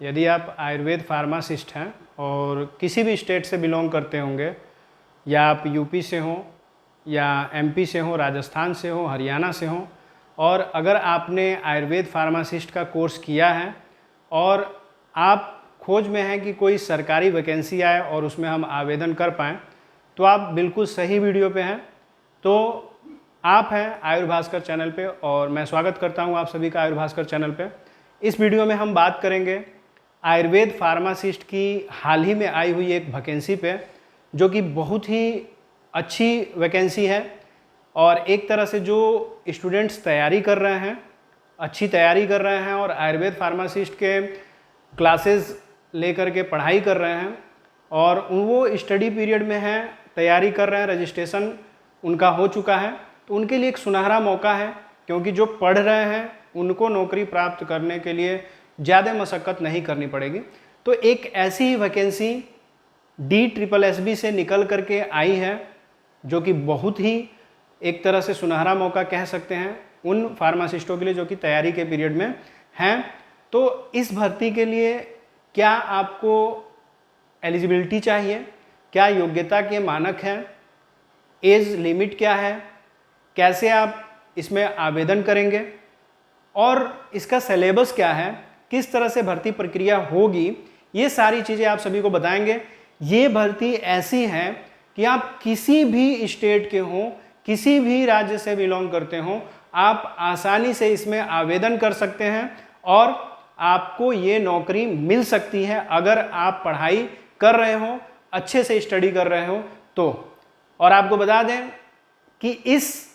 यदि आप आयुर्वेद फार्मासिस्ट हैं और किसी भी स्टेट से बिलोंग करते होंगे, या आप यूपी से हों या एमपी से हों, राजस्थान से हों, हरियाणा से हों, और अगर आपने आयुर्वेद फार्मासिस्ट का कोर्स किया है और आप खोज में हैं कि कोई सरकारी वैकेंसी आए और उसमें हम आवेदन कर पाएँ, तो आप बिल्कुल सही वीडियो पे हैं। तो आप हैं आयुर्भास्कर चैनल पे और मैं स्वागत करता हूं आप सभी का आयुर्भास्कर चैनल पे। इस वीडियो में हम बात करेंगे आयुर्वेद फार्मासिस्ट की हाल ही में आई हुई एक वैकेंसी पे, जो कि बहुत ही अच्छी वैकेंसी है और एक तरह से जो स्टूडेंट्स तैयारी कर रहे हैं, अच्छी तैयारी कर रहे हैं और आयुर्वेद फार्मासिस्ट के क्लासेस लेकर के पढ़ाई कर रहे हैं और वो स्टडी पीरियड में हैं, तैयारी कर रहे हैं, रजिस्ट्रेशन उनका हो चुका है, तो उनके लिए एक सुनहरा मौका है, क्योंकि जो पढ़ रहे हैं उनको नौकरी प्राप्त करने के लिए ज़्यादा मशक्क़त नहीं करनी पड़ेगी। तो एक ऐसी ही वैकेंसी DSSB से निकल करके आई है, जो कि बहुत ही एक तरह से सुनहरा मौका कह सकते हैं उन फार्मासिस्टों के लिए जो कि तैयारी के पीरियड में हैं। तो इस भर्ती के लिए क्या आपको एलिजिबिलिटी चाहिए, क्या योग्यता के मानक हैं, एज लिमिट क्या है, कैसे आप इसमें आवेदन करेंगे और इसका सिलेबस क्या है, किस तरह से भर्ती प्रक्रिया होगी, ये सारी चीज़ें आप सभी को बताएंगे। ये भर्ती ऐसी है कि आप किसी भी स्टेट के हों, किसी भी राज्य से बिलोंग करते हों, आप आसानी से इसमें आवेदन कर सकते हैं और आपको ये नौकरी मिल सकती है अगर आप पढ़ाई कर रहे हो, अच्छे से स्टडी कर रहे हो तो। और आपको बता दें कि इस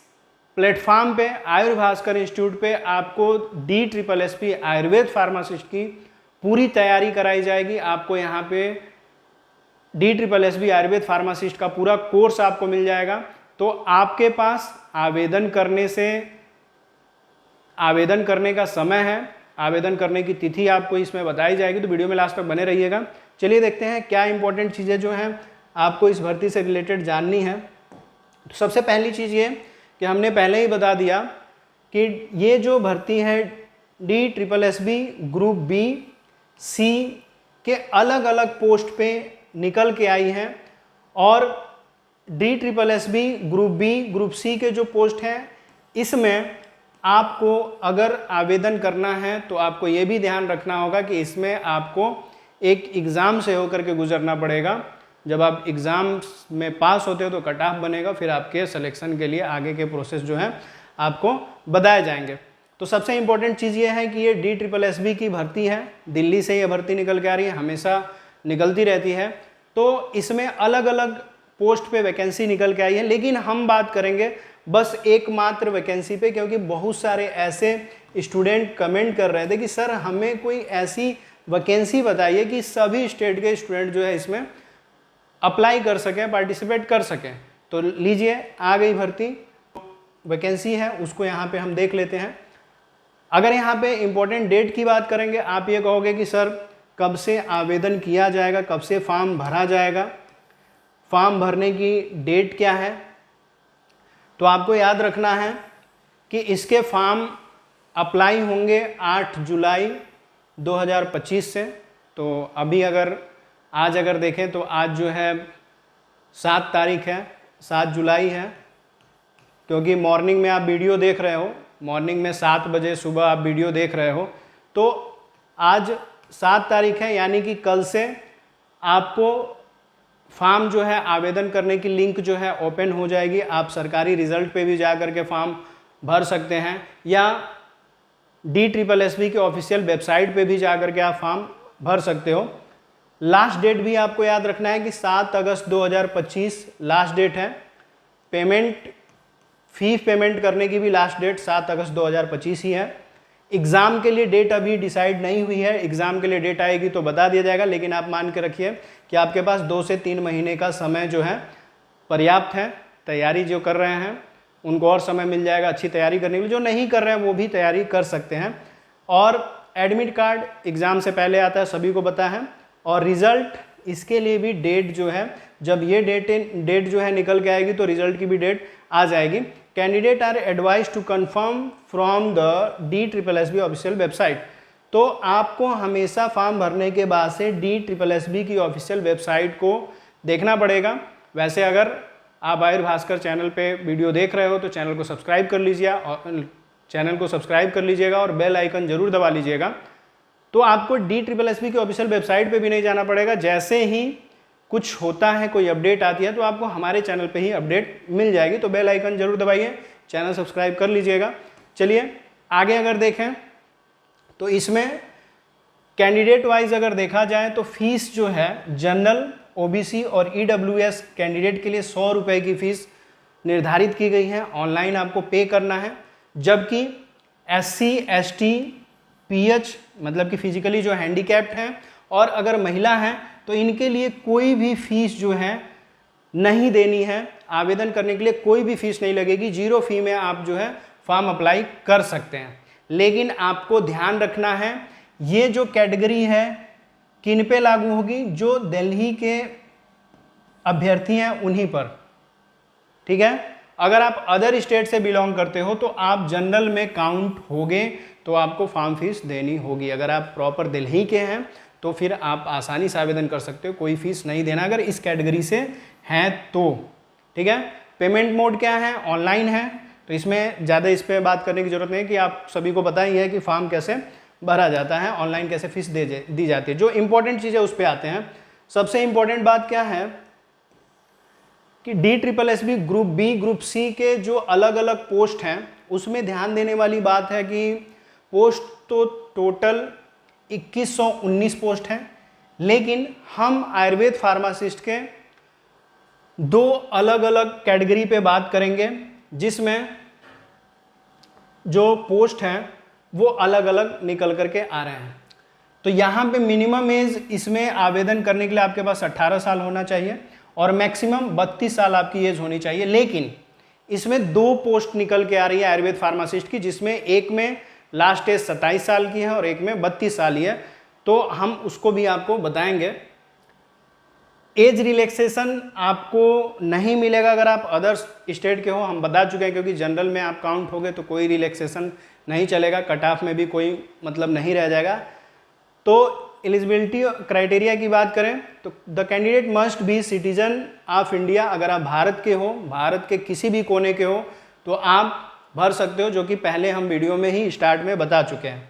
प्लेटफॉर्म पे आयुर्भास्कर इंस्टीट्यूट पे आपको DSSB आयुर्वेद फार्मासिस्ट की पूरी तैयारी कराई जाएगी। आपको यहाँ पे DSSB आयुर्वेद फार्मासिस्ट का पूरा कोर्स आपको मिल जाएगा। तो आपके पास आवेदन करने का समय है, आवेदन करने की तिथि आपको इसमें बताई जाएगी, तो वीडियो में लास्ट तक बने रहिएगा। चलिए देखते हैं क्या इंपॉर्टेंट चीज़ें जो हैं आपको इस भर्ती से रिलेटेड जाननी है। तो सबसे पहली चीज़ ये कि हमने पहले ही बता दिया कि ये जो भर्ती है DSSB ग्रुप B, C के अलग अलग पोस्ट पे निकल के आई हैं और DSSB group B, group C के जो पोस्ट हैं इसमें आपको अगर आवेदन करना है तो आपको ये भी ध्यान रखना होगा कि इसमें आपको एक एग्ज़ाम से होकर के गुजरना पड़ेगा। जब आप एग्ज़ाम में पास होते हो तो कट ऑफ बनेगा, फिर आपके सिलेक्शन के लिए आगे के प्रोसेस जो हैं आपको बताए जाएंगे। तो सबसे इम्पोर्टेंट चीज़ ये है कि ये DSSB की भर्ती है, दिल्ली से ये भर्ती निकल के आ रही है, हमेशा निकलती रहती है। तो इसमें अलग अलग पोस्ट पे वैकेंसी निकल के आई है, लेकिन हम बात करेंगे बस एकमात्र वैकेंसी पे, क्योंकि बहुत सारे ऐसे स्टूडेंट कमेंट कर रहे थे कि सर हमें कोई ऐसी वैकेंसी बताइए कि सभी स्टेट के स्टूडेंट जो है इसमें अप्लाई कर सकें, पार्टिसिपेट कर सकें। तो लीजिए आ गई भर्ती, वैकेंसी है उसको यहाँ पे हम देख लेते हैं। अगर यहाँ पे इम्पोर्टेंट डेट की बात करेंगे, आप ये कहोगे कि सर कब से आवेदन किया जाएगा, कब से फॉर्म भरा जाएगा, फॉर्म भरने की डेट क्या है। तो आपको याद रखना है कि इसके फॉर्म अप्लाई होंगे 8 जुलाई 2025 से। तो अभी आज अगर देखें तो आज जो है 7 तारीख है, 7 जुलाई है, क्योंकि मॉर्निंग में आप वीडियो देख रहे हो, मॉर्निंग में 7 बजे सुबह आप वीडियो देख रहे हो, तो आज 7 तारीख है, यानी कि कल से आपको फॉर्म जो है आवेदन करने की लिंक जो है ओपन हो जाएगी। आप सरकारी रिजल्ट पे भी जा कर के फॉर्म भर सकते हैं या DSSB के ऑफिशियल वेबसाइट पे भी जा कर के आप फॉर्म भर सकते हो। लास्ट डेट भी आपको याद रखना है कि 7 अगस्त 2025 लास्ट डेट है। फी पेमेंट करने की भी लास्ट डेट 7 अगस्त 2025 ही है। एग्ज़ाम के लिए डेट अभी डिसाइड नहीं हुई है, एग्ज़ाम के लिए डेट आएगी तो बता दिया जाएगा, लेकिन आप मान के रखिए कि आपके पास 2 से 3 महीने का समय जो है पर्याप्त है। तैयारी जो कर रहे हैं उनको और समय मिल जाएगा अच्छी तैयारी करने के लिए, जो नहीं कर रहे हैं वो भी तैयारी कर सकते हैं। और एडमिट कार्ड एग्ज़ाम से पहले आता है, सभी को पता है। और रिज़ल्ट, इसके लिए भी डेट जो है, जब ये डेट जो है निकल के आएगी तो रिज़ल्ट की भी डेट आ जाएगी। Candidate are advise to confirm from the DSSB official website. तो आपको हमेशा फॉर्म भरने के बाद से DSSB की ऑफिशियल वेबसाइट को देखना पड़ेगा। वैसे अगर आप आयुर भास्कर चैनल पे वीडियो देख रहे हो तो चैनल को सब्सक्राइब कर लीजिए और चैनल को सब्सक्राइब कर लीजिएगा और बेल आइकन जरूर दबा लीजिएगा। तो आपको DSSB की ऑफिशियल वेबसाइट पे भी नहीं जाना पड़ेगा। जैसे ही कुछ होता है, कोई अपडेट आती है, तो आपको हमारे चैनल पे ही अपडेट मिल जाएगी। तो बेल आइकन जरूर दबाइए, चैनल सब्सक्राइब कर लीजिएगा। चलिए आगे अगर देखें तो इसमें कैंडिडेट वाइज अगर देखा जाए तो फीस जो है जनरल, OBC और EWS कैंडिडेट के लिए 100 रुपये की फीस निर्धारित की गई है, ऑनलाइन आपको पे करना है। जबकि SC, ST, PH मतलब कि फिजिकली जो हैंडीकैप्ड हैं और अगर महिला हैं तो इनके लिए कोई भी फीस जो है नहीं देनी है। आवेदन करने के लिए कोई भी फीस नहीं लगेगी, 0 फी में आप जो है फॉर्म अप्लाई कर सकते हैं। लेकिन आपको ध्यान रखना है ये जो कैटेगरी है किन पे लागू होगी, जो दिल्ली के अभ्यर्थी हैं उन्हीं पर, ठीक है। अगर आप अदर स्टेट से बिलोंग करते हो तो आप जनरल में काउंट होगे, तो आपको फॉर्म फीस देनी होगी। अगर आप प्रॉपर दिल्ली के हैं तो फिर आप आसानी से आवेदन कर सकते हो, कोई फीस नहीं देना अगर इस कैटेगरी से हैं तो, ठीक है। पेमेंट मोड क्या है, ऑनलाइन है, तो इसमें ज़्यादा इस पर बात करने की जरूरत नहीं है कि आप सभी को पता ही है कि फॉर्म कैसे भरा जाता है, ऑनलाइन कैसे फीस दी जाती है। जो इंपॉर्टेंट चीज़ है उस पर आते हैं। सबसे इंपॉर्टेंट बात क्या है कि DSSB group B, group C के जो अलग अलग पोस्ट हैं उसमें ध्यान देने वाली बात है कि पोस्ट तो टोटल 2119 पोस्ट हैं, लेकिन हम आयुर्वेद फार्मासिस्ट के 2 अलग अलग कैटेगरी पे बात करेंगे, जिसमें जो पोस्ट हैं वो अलग अलग निकल करके आ रहे हैं। तो यहाँ पे मिनिमम एज इसमें आवेदन करने के लिए आपके पास 18 साल होना चाहिए और मैक्सिमम 32 साल आपकी एज होनी चाहिए। लेकिन इसमें 2 पोस्ट निकल के आ रही है आयुर्वेद फार्मासिस्ट की, जिसमें एक में लास्ट एज 27 साल की है और एक में 32 साल ही है। तो हम उसको भी आपको बताएंगे। एज रिलैक्सेशन आपको नहीं मिलेगा अगर आप अदर स्टेट के हो, हम बता चुके हैं, क्योंकि जनरल में आप काउंट हो गए तो कोई रिलैक्सेशन नहीं चलेगा, कट ऑफ में भी कोई मतलब नहीं रह जाएगा। तो एलिजिबिलिटी क्राइटेरिया की बात करें तो the candidate must be citizen of India. अगर आप भारत के हो, भारत के किसी भी कोने के हो, तो आप भर सकते हो, जो कि पहले हम वीडियो में ही स्टार्ट में बता चुके हैं।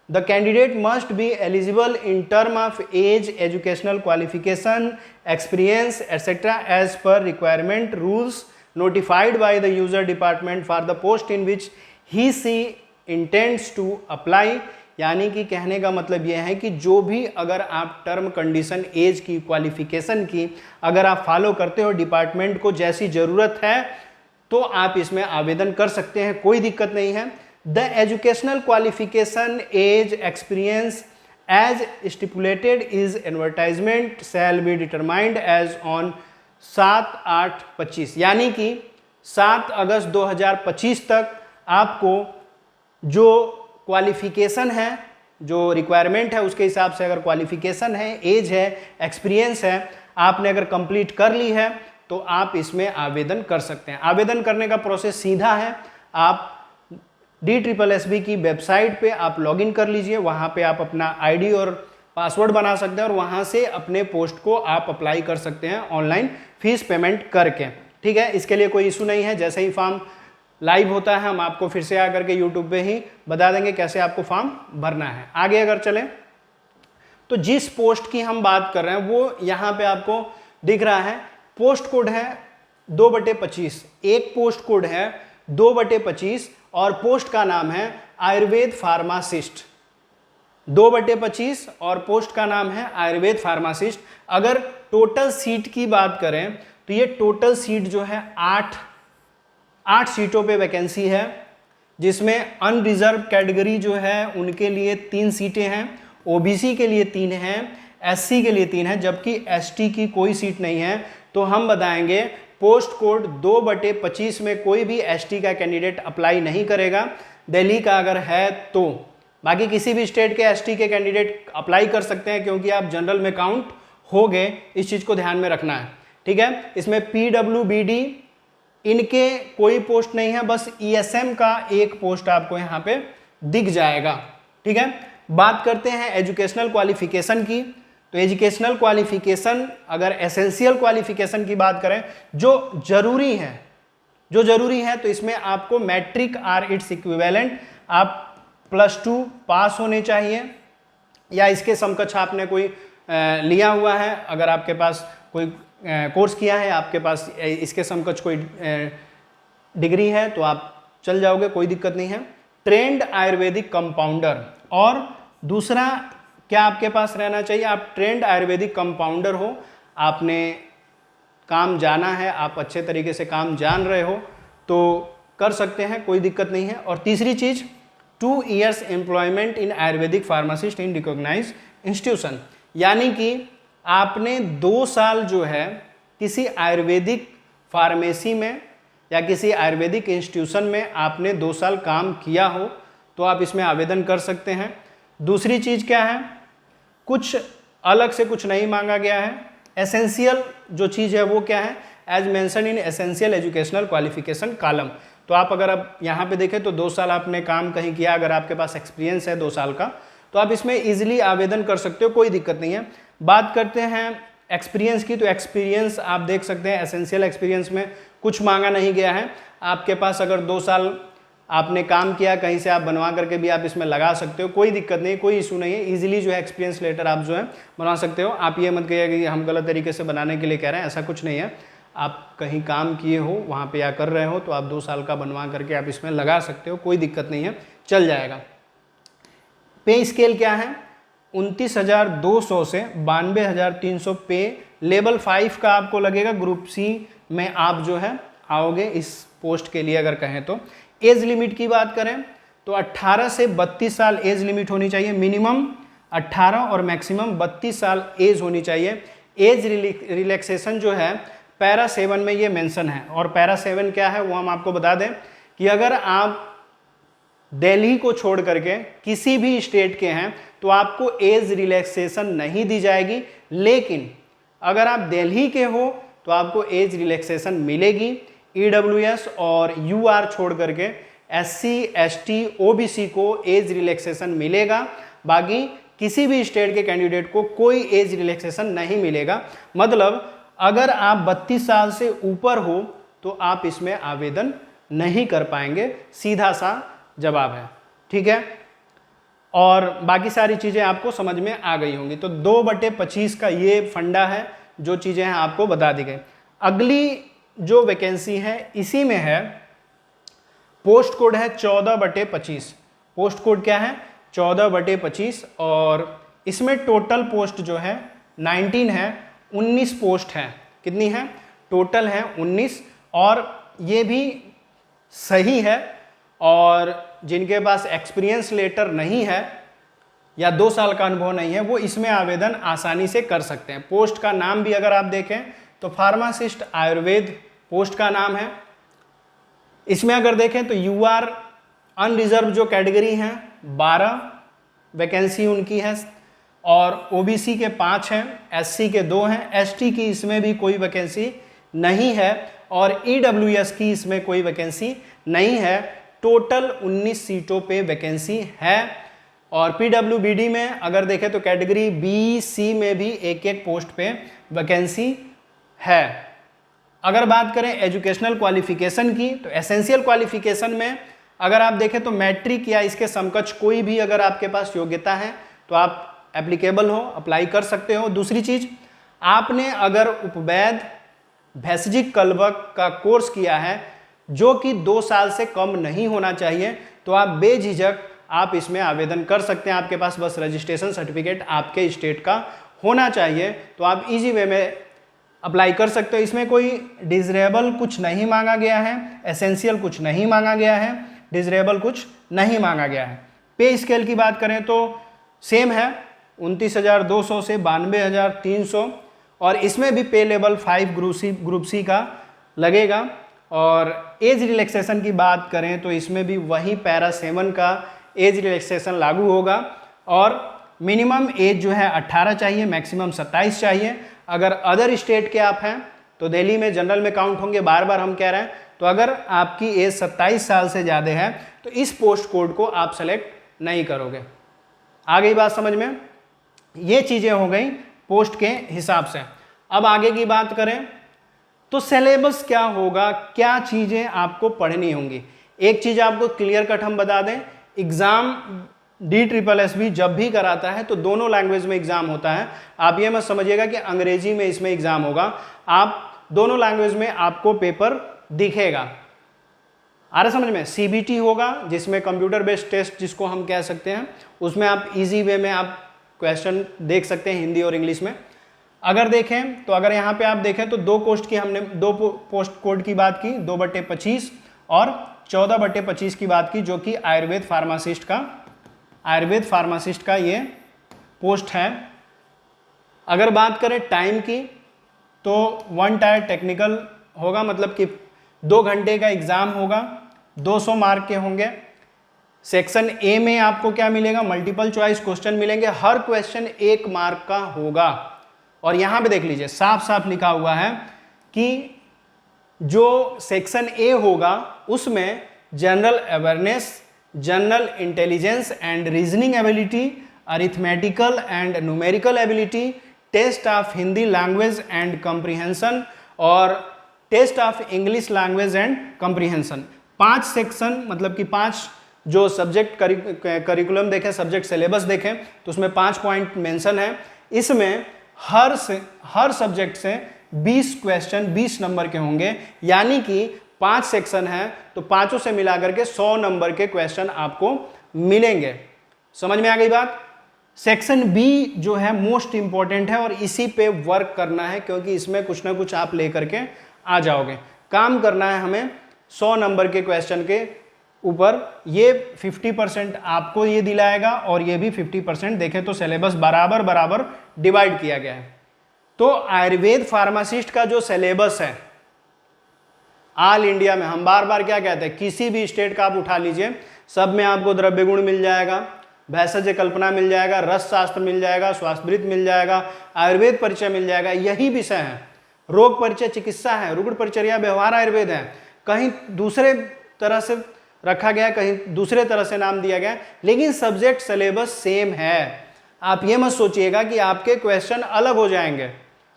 The candidate must be eligible in term of age, educational qualification, experience, etc. as per requirement rules notified by the user department for the post in which he/she intends to apply। यानी कि कहने का मतलब यह है कि जो भी अगर आप टर्म, कंडीशन, एज की, क्वालिफिकेशन की अगर आप फॉलो करते हो, डिपार्टमेंट को जैसी ज़रूरत है तो आप इसमें आवेदन कर सकते हैं, कोई दिक्कत नहीं है। The educational qualification, age, experience as stipulated is advertisement shall be determined as on 7/8/25। यानी कि 7 अगस्त 2025 तक आपको जो क्वालिफिकेशन है, जो रिक्वायरमेंट है उसके हिसाब से अगर क्वालिफिकेशन है, एज है, एक्सपीरियंस है, आपने अगर कंप्लीट कर ली है तो आप इसमें आवेदन कर सकते हैं। आवेदन करने का प्रोसेस सीधा है, आप DSSB की वेबसाइट पे आप लॉगिन कर लीजिए, वहाँ पे आप अपना ID और पासवर्ड बना सकते हैं और वहाँ से अपने पोस्ट को आप अप्लाई कर सकते हैं ऑनलाइन फीस पेमेंट करके, ठीक है। इसके लिए कोई इशू नहीं है। जैसे ही फॉर्म लाइव होता है हम आपको फिर से आकर के यूट्यूब पे ही बता देंगे कैसे आपको फॉर्म भरना है। आगे अगर चलें तो जिस पोस्ट की हम बात कर रहे हैं वो यहाँ पे आपको दिख रहा है। पोस्ट कोड है 2/25, एक पोस्ट कोड है 2/25 और पोस्ट का नाम है आयुर्वेद फार्मासिस्ट। 2/25 और पोस्ट का नाम है आयुर्वेद फार्मासिस्ट। अगर टोटल सीट की बात करें तो ये टोटल सीट जो है 8 सीटों पे वैकेंसी है, जिसमें अनरिजर्व कैटेगरी जो है उनके लिए 3 सीटें हैं, OBC के लिए 3 हैं, SC के लिए 3 हैं, जबकि ST की कोई सीट नहीं है। तो हम बताएंगे पोस्ट कोड 2/25 में कोई भी ST का कैंडिडेट अप्लाई नहीं करेगा, दिल्ली का अगर है तो। बाकी किसी भी स्टेट के ST के कैंडिडेट अप्लाई कर सकते हैं, क्योंकि आप जनरल में काउंट हो गए, इस चीज़ को ध्यान में रखना है, ठीक है। इसमें PWBD इनके कोई पोस्ट नहीं है, बस ESM का एक पोस्ट आपको यहाँ पे दिख जाएगा, ठीक है। बात करते हैं एजुकेशनल क्वालिफिकेशन की। तो एजुकेशनल क्वालिफिकेशन, अगर एसेंशियल क्वालिफिकेशन की बात करें जो जरूरी है तो इसमें आपको मैट्रिक आर इट्स इक्विवेलेंट, आप +2 पास होने चाहिए या इसके समकक्ष आपने कोई लिया हुआ है, अगर आपके पास कोई कोर्स किया है, आपके पास इसके समकक्ष कोई डिग्री है तो आप चल जाओगे, कोई दिक्कत नहीं है। ट्रेंड आयुर्वेदिक कंपाउंडर, और दूसरा क्या आपके पास रहना चाहिए, आप ट्रेंड आयुर्वेदिक कंपाउंडर हो, आपने काम जाना है, आप अच्छे तरीके से काम जान रहे हो तो कर सकते हैं, कोई दिक्कत नहीं है। और तीसरी चीज 2 years employment in Ayurvedic pharmacist in recognised institution, यानी कि आपने 2 साल जो है किसी आयुर्वेदिक फार्मेसी में या किसी आयुर्वेदिक इंस्टीट्यूशन में आपने 2 साल काम किया हो तो आप इसमें आवेदन कर सकते हैं। दूसरी चीज़ क्या है, कुछ अलग से कुछ नहीं मांगा गया है। एसेंशियल जो चीज़ है वो क्या है, as mention in essential educational qualification column. तो आप अगर अब यहाँ पे देखें तो 2 साल आपने काम कहीं किया, अगर आपके पास एक्सपीरियंस है 2 साल का तो आप इसमें इजीली आवेदन कर सकते हो, कोई दिक्कत नहीं है। बात करते हैं एक्सपीरियंस की, तो एक्सपीरियंस आप देख सकते हैं एसेंशियल एक्सपीरियंस में कुछ मांगा नहीं गया है। आपके पास अगर 2 साल आपने काम किया कहीं से, आप बनवा करके भी आप इसमें लगा सकते हो, कोई दिक्कत नहीं, कोई इशू नहीं है। इजीली जो है एक्सपीरियंस लेटर आप जो है बनवा सकते हो। आप ये मत कहिए कि हम गलत तरीके से बनाने के लिए कह रहे हैं, ऐसा कुछ नहीं है। आप कहीं काम किए हो वहाँ पे या कर रहे हो तो आप 2 साल का बनवा करके आप इसमें लगा सकते हो, कोई दिक्कत नहीं है, चल जाएगा। पे स्केल क्या है, 29,200 से 92,300 पे। लेवल 5 का आपको लगेगा, ग्रुप सी में आप जो है आओगे इस पोस्ट के लिए अगर कहें तो। एज लिमिट की बात करें तो 18 से 32 साल एज लिमिट होनी चाहिए, मिनिमम 18 और मैक्सिमम 32 साल एज होनी चाहिए। एज रिलैक्सेशन जो है पैरा 7 में ये मेंशन है, और पैरा 7 क्या है वो हम आपको बता दें कि अगर आप दिल्ली को छोड़ करके किसी भी स्टेट के हैं तो आपको एज रिलैक्सेशन नहीं दी जाएगी, लेकिन अगर आप दिल्ली के हो तो आपको एज रिलैक्सेशन मिलेगी। EWS और UR छोड़ करके SC ST OBC को एज रिलैक्सेशन मिलेगा, बाकी किसी भी स्टेट के कैंडिडेट को कोई एज रिलैक्सेशन नहीं मिलेगा। मतलब अगर आप 32 साल से ऊपर हो तो आप इसमें आवेदन नहीं कर पाएंगे, सीधा सा जवाब है, ठीक है। और बाकी सारी चीज़ें आपको समझ में आ गई होंगी। तो 2/25 का ये फंडा है, जो चीज़ें हैं आपको बता दी गई। अगली जो वैकेंसी है इसी में है, पोस्ट कोड है 14/25। पोस्ट कोड क्या है, 14/25, और इसमें टोटल पोस्ट जो है 19 है, 19 पोस्ट है। कितनी है, टोटल है 19, और ये भी सही है। और जिनके पास एक्सपीरियंस लेटर नहीं है या 2 साल का अनुभव नहीं है वो इसमें आवेदन आसानी से कर सकते हैं। पोस्ट का नाम भी अगर आप देखें तो फार्मासिस्ट आयुर्वेद पोस्ट का नाम है। इसमें अगर देखें तो UR अनरिजर्व जो कैटेगरी हैं 12 वैकेंसी उनकी है, और OBC के 5 हैं, SC के 2 हैं, ST की इसमें भी कोई वैकेंसी नहीं है, और EWS की इसमें कोई वैकेंसी नहीं है। टोटल 19 सीटों पे वैकेंसी है। और PWBD में अगर देखें तो कैटेगरी B C में भी एक पोस्ट पे वैकेंसी है। अगर बात करें एजुकेशनल क्वालिफिकेशन की तो एसेंशियल क्वालिफिकेशन में अगर आप देखें तो मैट्रिक या इसके समकक्ष कोई भी अगर आपके पास योग्यता है तो आप एप्लीकेबल हो, अप्लाई कर सकते हो। दूसरी चीज, आपने अगर उपवैध भेषजिक कल्वक का कोर्स किया है जो कि 2 साल से कम नहीं होना चाहिए तो आप बेझिझक आप इसमें आवेदन कर सकते हैं। आपके पास बस रजिस्ट्रेशन सर्टिफिकेट आपके स्टेट का होना चाहिए तो आप इजी वे में अप्लाई कर सकते हो। इसमें कोई डिजरेबल कुछ नहीं मांगा गया है, एसेंशियल कुछ नहीं मांगा गया है, डिजरेबल कुछ नहीं मांगा गया है। पे स्केल की बात करें तो सेम है, 29,200 से 92,300, और इसमें भी पे लेवल 5 ग्रुप सी का लगेगा। और एज रिलैक्सेशन की बात करें तो इसमें भी वही पैरा 7 का एज रिलैक्सेशन लागू होगा, और मिनिमम एज जो है 18 चाहिए, मैक्सिमम 27 चाहिए। अगर अदर स्टेट के आप हैं तो दिल्ली में जनरल में काउंट होंगे, बार बार हम कह रहे हैं। तो अगर आपकी एज 27 साल से ज़्यादा है तो इस पोस्ट कोड को आप सेलेक्ट नहीं करोगे। आ गई बात समझ में? ये चीज़ें हो गई पोस्ट के हिसाब से। अब आगे की बात करें तो सिलेबस क्या होगा, क्या चीज़ें आपको पढ़नी होंगी। एक चीज़ आपको क्लियर कट हम बता दें, एग्ज़ाम DSSB जब भी कराता है तो दोनों लैंग्वेज में एग्ज़ाम होता है। आप ये मत समझिएगा कि अंग्रेजी में इसमें एग्ज़ाम होगा, आप दोनों लैंग्वेज में आपको पेपर दिखेगा। आ रहा समझ में? CBT होगा जिसमें कंप्यूटर बेस्ड टेस्ट जिसको हम कह सकते हैं, उसमें आप इजी वे में आप क्वेश्चन देख सकते हैं हिंदी और इंग्लिश में। अगर देखें तो अगर यहाँ पे आप देखें तो दो पोस्ट कोड की बात की, 2/25 और 14/25 की बात की, जो कि आयुर्वेद फार्मासिस्ट का ये पोस्ट है। अगर बात करें टाइम की तो 1 टायर टेक्निकल होगा, मतलब कि 2 घंटे का एग्जाम होगा, 200 मार्क के होंगे। सेक्शन ए में आपको क्या मिलेगा, मल्टीपल चॉइस क्वेश्चन मिलेंगे, हर क्वेश्चन 1 मार्क का होगा। और यहां पे देख लीजिए साफ साफ लिखा हुआ है कि जो सेक्शन ए होगा उसमें general awareness, general intelligence and reasoning ability, arithmetical and numerical ability, test of Hindi language and comprehension और test of English language and comprehension. 5 section, मतलब कि 5 जो सब्जेक्ट करिकुलम देखें, सब्जेक्ट सिलेबस देखें तो उसमें 5 पॉइंट मेंशन है। इसमें हर सब्जेक्ट से 20 क्वेश्चन 20 नंबर के होंगे, यानी कि 5 सेक्शन है तो पांचों से मिलाकर के 100 नंबर के क्वेश्चन आपको मिलेंगे। समझ में आ गई बात? सेक्शन बी जो है मोस्ट इंपॉर्टेंट है और इसी पे वर्क करना है, क्योंकि इसमें कुछ ना कुछ आप लेकर के आ जाओगे। काम करना है हमें 100 नंबर के क्वेश्चन के ऊपर। ये 50% आपको ये दिलाएगा और ये भी 50%। देखें तो सिलेबस बराबर बराबर डिवाइड किया गया है। तो आयुर्वेद फार्मासिस्ट का जो सिलेबस है ऑल इंडिया में, हम बार बार क्या कहते हैं, किसी भी स्टेट का आप उठा लीजिए, सब में आपको द्रव्य गुण मिल जाएगा, भैषज कल्पना मिल जाएगा, रस शास्त्र मिल जाएगा, स्वास्थ्यवृत्त मिल जाएगा, आयुर्वेद परिचय मिल जाएगा। यही विषय है, रोग परिचय चिकित्सा है, रुग्ण परिचर्या व्यवहार आयुर्वेद है। कहीं दूसरे तरह से रखा गया, कहीं दूसरे तरह से नाम दिया गया, लेकिन सब्जेक्ट सिलेबस सेम है। आप ये मत सोचिएगा कि आपके क्वेश्चन अलग हो जाएंगे,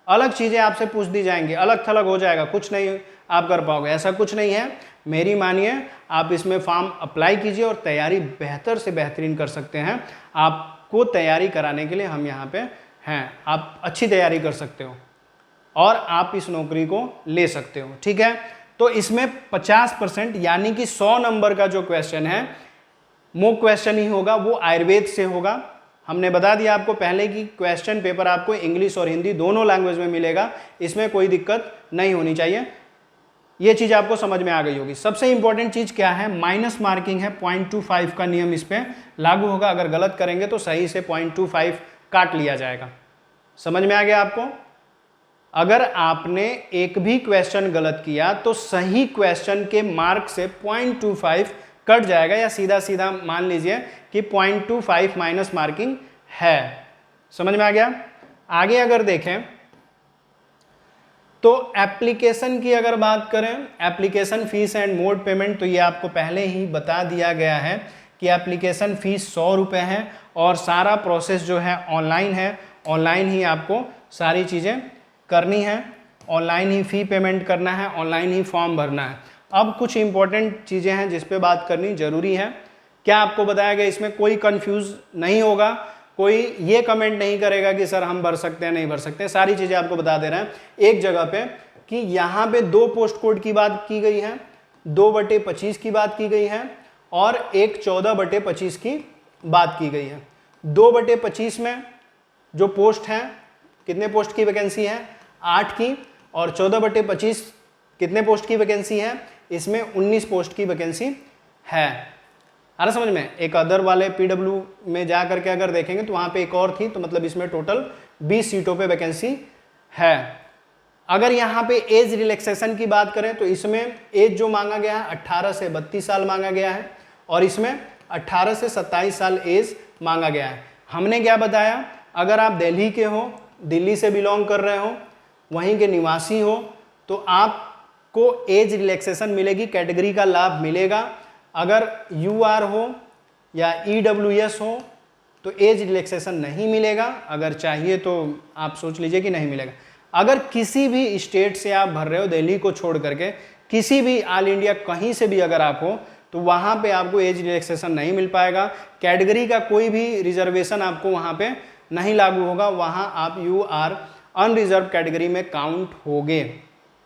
अलग चीज़ें आपसे पूछ दी जाएंगी, अलग थलग हो जाएगा, कुछ नहीं आप कर पाओगे, ऐसा कुछ नहीं है। मेरी मानिए, आप इसमें फॉर्म अप्लाई कीजिए और तैयारी बेहतर से बेहतरीन कर सकते हैं। आपको तैयारी कराने के लिए हम यहाँ पे हैं, आप अच्छी तैयारी कर सकते हो और आप इस नौकरी को ले सकते हो। ठीक है, तो इसमें 50% यानी कि 100 नंबर का जो क्वेश्चन है मॉक क्वेश्चन ही होगा, वो आयुर्वेद से होगा। हमने बता दिया आपको पहले कि क्वेश्चन पेपर आपको इंग्लिश और हिंदी दोनों लैंग्वेज में मिलेगा, इसमें कोई दिक्कत नहीं होनी चाहिए। ये चीज़ आपको समझ में आ गई होगी। सबसे इंपॉर्टेंट चीज़ क्या है, माइनस मार्किंग है, 0.25 का नियम इस पर लागू होगा। अगर गलत करेंगे तो सही से 0.25 काट लिया जाएगा। समझ में आ गया आपको? अगर आपने एक भी क्वेश्चन गलत किया तो सही क्वेश्चन के मार्क से 0.25 कट जाएगा, या सीधा सीधा मान लीजिए कि 0.25 माइनस मार्किंग है। समझ में आ गया? आगे अगर देखें तो एप्लीकेशन की अगर बात करें, application fees and mode payment, तो ये आपको पहले ही बता दिया गया है कि एप्लीकेशन फीस 100 रुपये है और सारा प्रोसेस जो है ऑनलाइन है। ऑनलाइन ही आपको सारी चीज़ें करनी है, ऑनलाइन ही फ़ी पेमेंट करना है, ऑनलाइन ही फॉर्म भरना है। अब कुछ इंपॉर्टेंट चीज़ें हैं जिस पे बात करनी ज़रूरी है। क्या आपको बताया गया, इसमें कोई कंफ्यूज नहीं होगा, कोई ये कमेंट नहीं करेगा कि सर हम भर सकते हैं नहीं भर सकते, सारी चीज़ें आपको बता दे रहे हैं एक जगह पे कि यहाँ पे 2 पोस्ट कोड की बात की गई है, 2/25 की बात की गई है और एक 14/25 की बात की गई है। 2/25 में जो पोस्ट है, कितने पोस्ट की वैकेंसी है, 8 की, और 14/25 कितने पोस्ट की वैकेंसी है, इसमें 19 पोस्ट की वैकेंसी है। अरे समझ में? एक अदर वाले PW में जा करके अगर देखेंगे तो वहाँ पे एक और थी, तो मतलब इसमें टोटल 20 सीटों पे वैकेंसी है। अगर यहाँ पे एज रिलैक्सेशन की बात करें तो इसमें एज जो मांगा गया है 18 से 32 साल मांगा गया है और इसमें 18 से 27 साल एज मांगा गया है। हमने क्या बताया, अगर आप दिल्ली के हो, दिल्ली से बिलोंग कर रहे हो, वहीं के निवासी हो, तो आपको एज रिलैक्सेशन मिलेगी, कैटेगरी का लाभ मिलेगा। अगर UR हो या EWS हो तो एज रिलैक्सेशन नहीं मिलेगा। अगर चाहिए तो आप सोच लीजिए कि नहीं मिलेगा। अगर किसी भी स्टेट से आप भर रहे हो, दिल्ली को छोड़ करके किसी भी ऑल इंडिया कहीं से भी अगर आप हो, तो वहाँ पे आपको एज रिलैक्सेशन नहीं मिल पाएगा। कैटेगरी का कोई भी रिजर्वेशन आपको वहाँ पे नहीं लागू होगा। वहाँ आप यू आर अनरिजर्व कैटेगरी में काउंट होगे।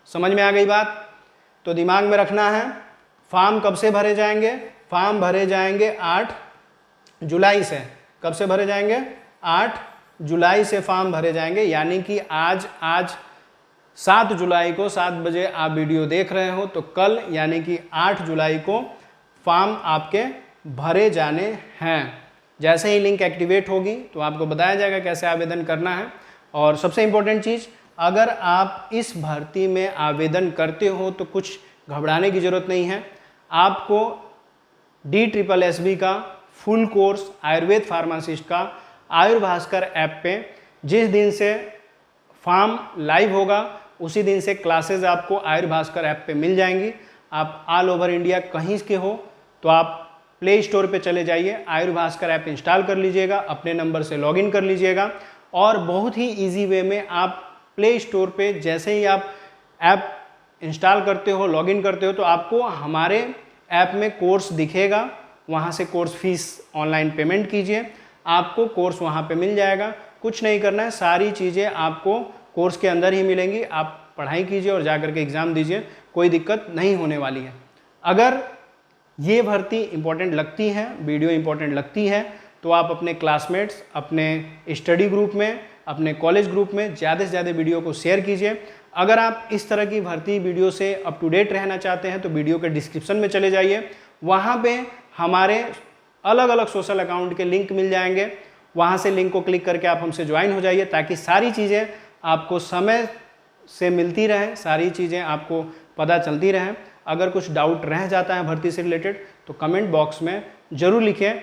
समझ में आ गई बात? तो दिमाग में रखना है। फॉर्म कब से भरे जाएंगे? फॉर्म भरे जाएंगे 8 जुलाई से। कब से भरे जाएंगे? 8 जुलाई से फॉर्म भरे जाएंगे। यानी कि आज 7 जुलाई को 7 बजे आप वीडियो देख रहे हो, तो कल यानी कि 8 जुलाई को फॉर्म आपके भरे जाने हैं। जैसे ही लिंक एक्टिवेट होगी तो आपको बताया जाएगा कैसे आवेदन करना है। और सबसे इम्पोर्टेंट चीज़, अगर आप इस भर्ती में आवेदन करते हो तो कुछ घबराने की ज़रूरत नहीं है। आपको DSSB का फुल कोर्स आयुर्वेद फार्मासिस्ट का आयुर्भास्कर ऐप पे जिस दिन से फॉर्म लाइव होगा उसी दिन से क्लासेस आपको आयुर्भास्कर ऐप पे मिल जाएंगी। आप ऑल ओवर इंडिया कहीं के हो तो आप प्ले स्टोर पे चले जाइए, आयुर्भास्कर ऐप इंस्टॉल कर लीजिएगा, अपने नंबर से लॉगिन कर लीजिएगा और बहुत ही इजी वे में आप प्ले स्टोर पे जैसे ही आप ऐप इंस्टॉल करते हो, लॉगिन करते हो, तो आपको हमारे ऐप में कोर्स दिखेगा। वहाँ से कोर्स फीस ऑनलाइन पेमेंट कीजिए, आपको कोर्स वहाँ पे मिल जाएगा। कुछ नहीं करना है, सारी चीज़ें आपको कोर्स के अंदर ही मिलेंगी। आप पढ़ाई कीजिए और जा करके एग्ज़ाम दीजिए, कोई दिक्कत नहीं होने वाली है। अगर ये भर्ती इंपॉर्टेंट लगती है, वीडियो इंपॉर्टेंट लगती है, तो आप अपने क्लासमेट्स, अपने स्टडी ग्रुप में, अपने कॉलेज ग्रुप में ज़्यादा से ज़्यादा वीडियो को शेयर कीजिए। अगर आप इस तरह की भर्ती वीडियो से अप टू डेट रहना चाहते हैं तो वीडियो के डिस्क्रिप्शन में चले जाइए, वहाँ पे हमारे अलग अलग सोशल अकाउंट के लिंक मिल जाएंगे। वहाँ से लिंक को क्लिक करके आप हमसे ज्वाइन हो जाइए, ताकि सारी चीज़ें आपको समय से मिलती रहें, सारी चीज़ें आपको पता चलती रहें। अगर कुछ डाउट रह जाता है भर्ती से रिलेटेड तो कमेंट बॉक्स में ज़रूर लिखें।